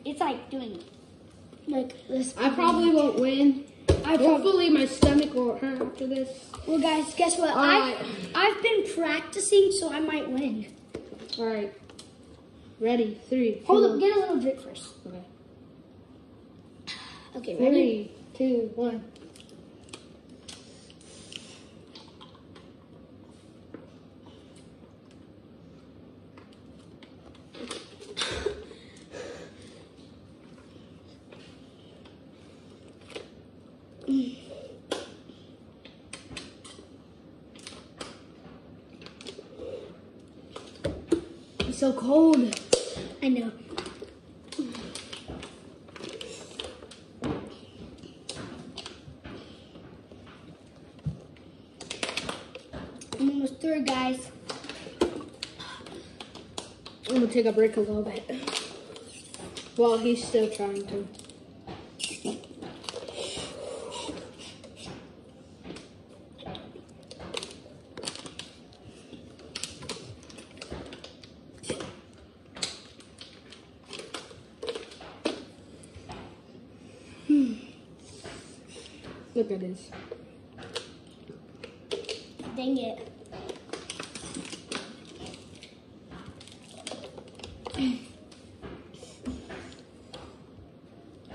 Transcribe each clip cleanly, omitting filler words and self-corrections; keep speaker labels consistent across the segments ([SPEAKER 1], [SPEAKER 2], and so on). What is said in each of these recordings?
[SPEAKER 1] It's like doing like this.
[SPEAKER 2] I probably won't win. Hopefully my stomach won't hurt after this.
[SPEAKER 1] Well, guys, guess what? I've been practicing, so I might win.
[SPEAKER 2] All right. Ready? 3.
[SPEAKER 1] Hold up, get a little drink first.
[SPEAKER 2] Okay.
[SPEAKER 1] Okay, ready?
[SPEAKER 2] 3, 2, 1. It's so cold.
[SPEAKER 1] I know. I'm almost through, guys.
[SPEAKER 2] I'm gonna take a break a little bit. Well, he's still trying to. Look at this.
[SPEAKER 1] Dang it.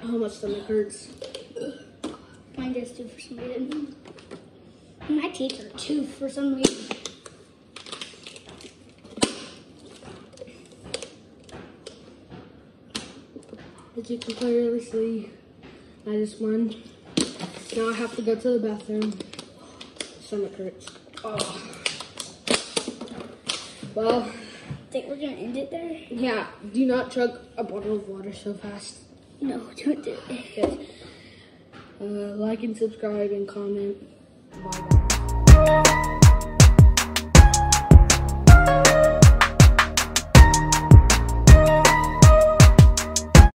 [SPEAKER 2] Oh, my stomach hurts.
[SPEAKER 1] Mine does too for some reason. My teeth hurt too for some reason.
[SPEAKER 2] As you can clearly see, I just won. Now I have to go to the bathroom. Stomach hurts. Oh. Well,
[SPEAKER 1] I think we're gonna end it there.
[SPEAKER 2] yeah, do not chug a bottle of water so fast.
[SPEAKER 1] No, don't do it.
[SPEAKER 2] Like and subscribe and comment. Bye bye.